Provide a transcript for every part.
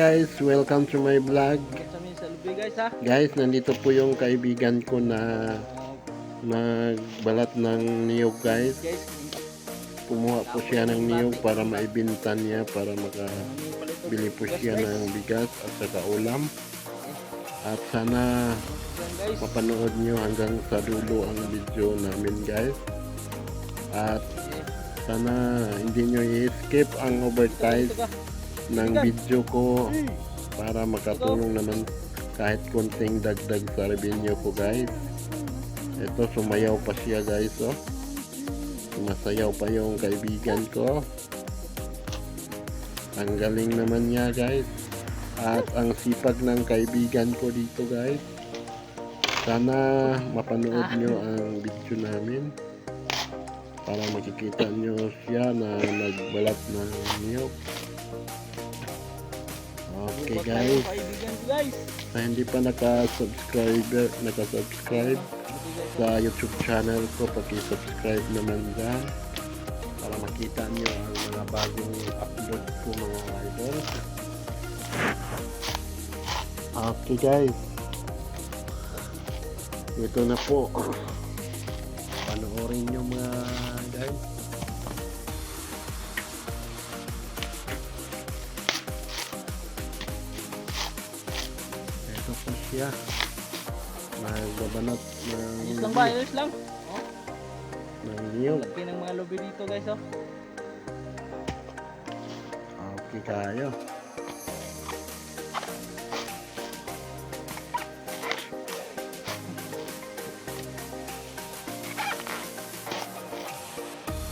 guys, welcome to my vlog. Sa lubi guys ha. Guys, nandito po yung kaibigan ko na nagbalat ng niyog guys. Guys, Kumuha po siya ng niyog para maibinta niya, para makabili po siya ng bigas at saka ulam. At sana mapanood nyo hanggang sa dulo ang video namin guys. At sana hindi nyo i-skip ang overtime ng video ko para makatulong naman kahit konting dagdag sa revenue ko guys. Ito, sumayaw pa siya guys, oh. Sumasayaw pa yung kaibigan ko. Ang galing naman niya guys. At ang sipag ng kaibigan ko dito guys. Sana mapanood nyo ang video namin para makikita nyo siya na nagbalat ng niyog. Okay guys, sa hindi pa nakasubscribe sa YouTube channel ko, paki-subscribe naman dyan para makita nyo ang mga bagong upload ko mga idol. Okay guys, ito na po, panoorin nyo mga guys. Ito po siya, nagbabanat ng ayos lang ba? Ayos lang. ng niyog. Laki ng mga lubi dito guys oh. Okay kayo.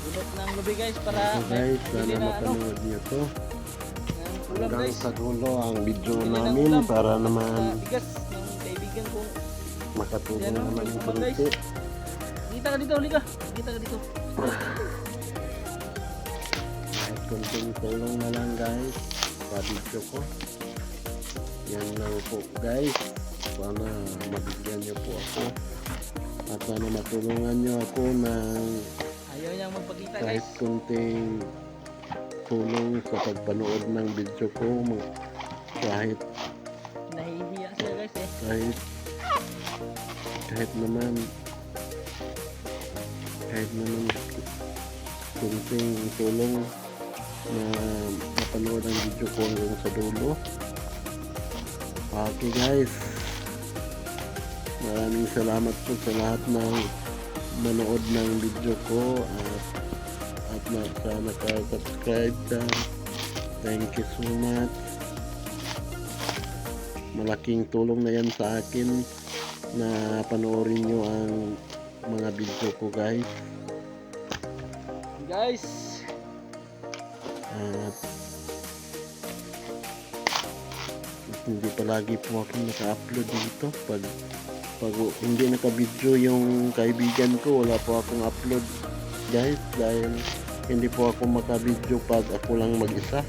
Bulot ng lubi guys para So guys, bili sana na mapanood nyo to ulam hanggang guys. sa dulo ang video Bili ng namin ulam para sa naman bigas ng kaibigan ko. makatulong Yan, naman yung yung ubang, guys. konti. Kita ka dito, Lika. Kita ka dito. Kahit konting tulong na lang guys sa video ko. Yan lang po guys, sana mabigyan nyo po ako at sana matulungan nyo ako ng Ayaw niyang magpakita kahit guys. konting tulong sa pagpanood ng video ko, kahit Nahihiya siya guys eh. kahit naman kunting tulong na mapanood ang video ko hanggang sa dulo. Okay guys, maraming salamat po sa lahat ng manood ng video ko at sa naka-subscribe dyan. Thank you so much. Malaking tulong na yan sa akin na panoorin nyo ang mga video ko guys. Guys. At hindi palagi po ako naka-upload dito. Pag hindi naka-video yung kaibigan ko, wala po akong upload guys, dahil hindi po ako maka-video pag ako lang mag-isa.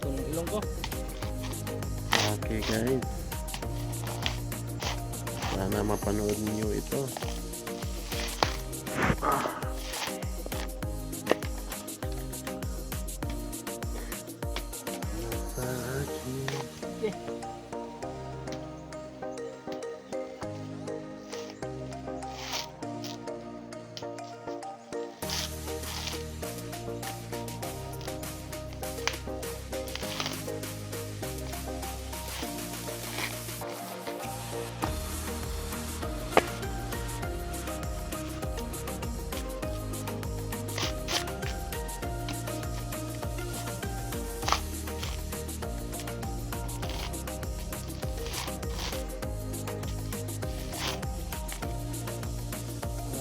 Tulong ilong ko. Okay guys, sana mapanood niyo ito. Sa akin. Okay.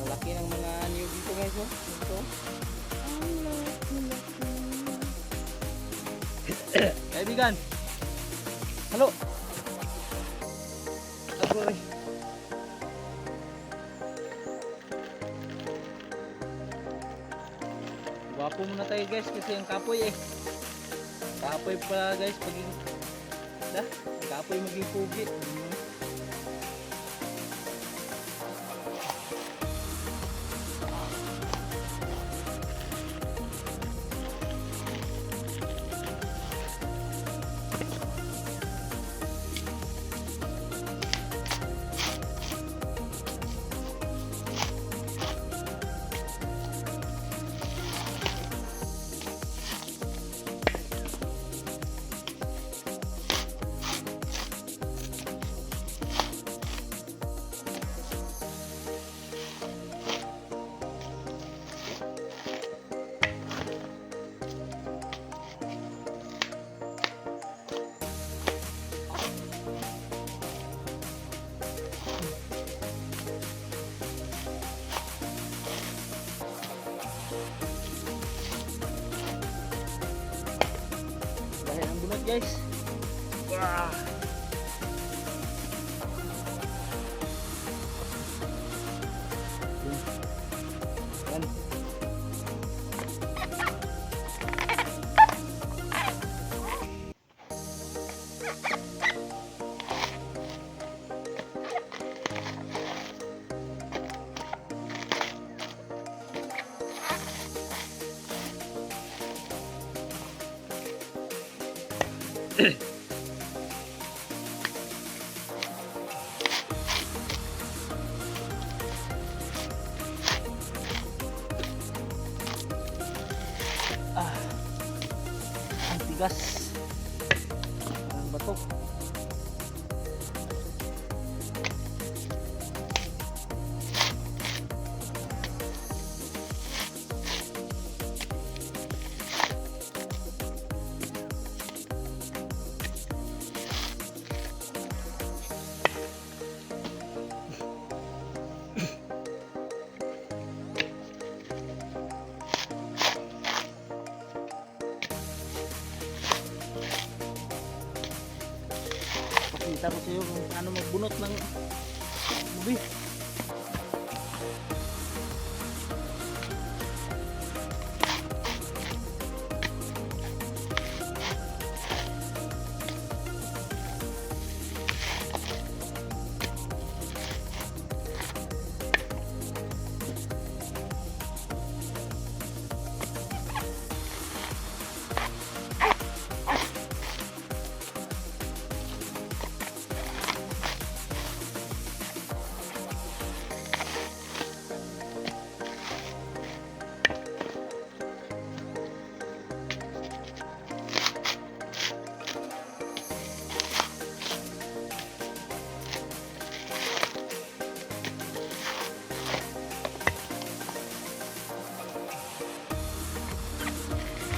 Laki ng mga anyo dito guys oh. Ito. Kaibigan. Halo. Agoy. Gwapo muna tayo guys kasi ang kapoy eh. Kapoy pa guys paging kapoy maging pugi. guys. Wah. Yan. Ah, ang tigas. Ang batok. Pakita ko sa iyo kung paano magbunot ng ubi.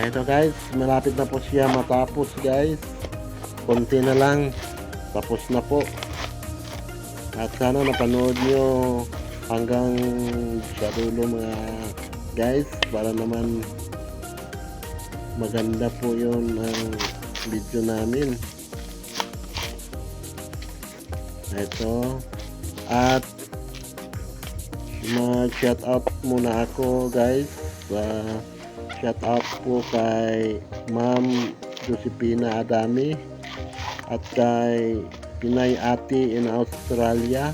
Ito guys, malapit na po siya matapos guys. Konti na lang, tapos na po. At sana napanood nyo hanggang sa dulo mga guys, para naman maganda po yun ang video namin. Ito, at mag-shout out muna ako guys. Shout out po kay Ma'am Josepina Adami at kay Pinay Ate in Australia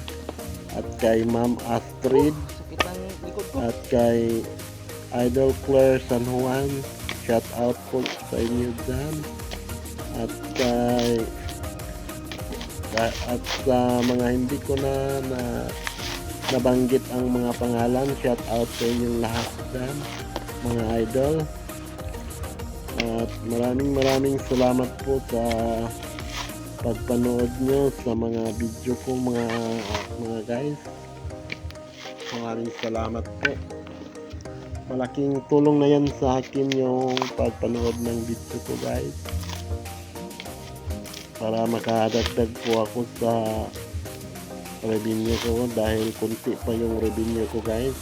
at kay Ma'am Astrid Sakit ang likod ko. at kay Idol Claire San Juan. Shout out po sa inyo dyan. At sa mga hindi ko na nabanggit ang mga pangalan, shout out sa inyong lahat dyan mga idol. At maraming salamat po sa pagpanood nyo sa mga video ko mga guys. Maraming salamat po. Malaking tulong na yan sa akin yung pagpanood ng video ko guys, para makadagdag po ako sa revenue ko, dahil kunti pa yung revenue ko guys.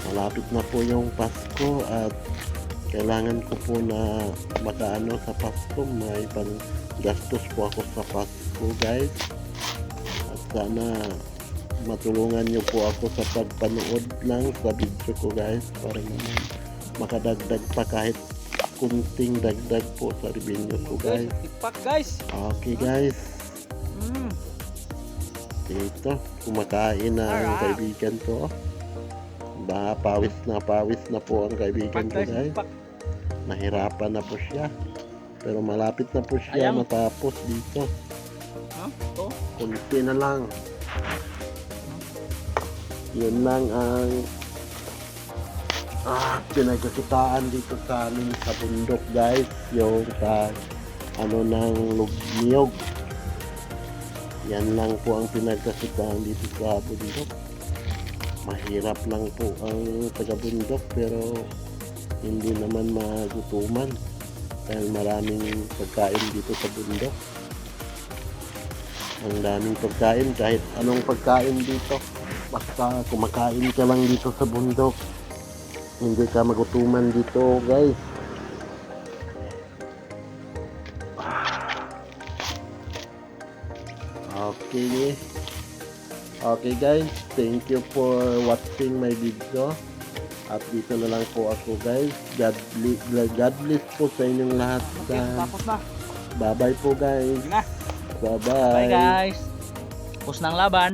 Malapit na po yung Pasko at kailangan ko po na makaano sa Pasko, may panggastos po ako sa Pasko guys. At sana matulungan nyo po ako sa pagpanood lang sa video ko guys, para naman makadagdag pa kahit kunting dagdag po sa revenue ko guys. Tikpak guys. Okay guys, Mm. dito kumakain na ang kaibigan ko. Pawis na po ang kaibigan ko guys. Tikpak. Nahirapan na po siya, pero malapit na po siya Ayam. matapos dito. Ha? Ito. Kunti na lang. Yun lang ang pinagkakitaan dito sa amin sa bundok guys, yung sa ng niyog. Yan lang po ang pinagkakitaan dito sa bundok. Mahirap lang po ang taga-bundok, pero hindi naman magutuman dahil maraming pagkain dito sa bundok. Ang daming pagkain, kahit anong pagkain dito, basta kumakain ka lang dito sa bundok, hindi ka magutuman dito guys. Okay. Okay guys, thank you for watching my video. At dito na lang po ako guys. God bless po sa inyong lahat. Okay, tapos na. Bye bye po guys. Sige na. Bye Bye bye. guys. Tapos ng laban.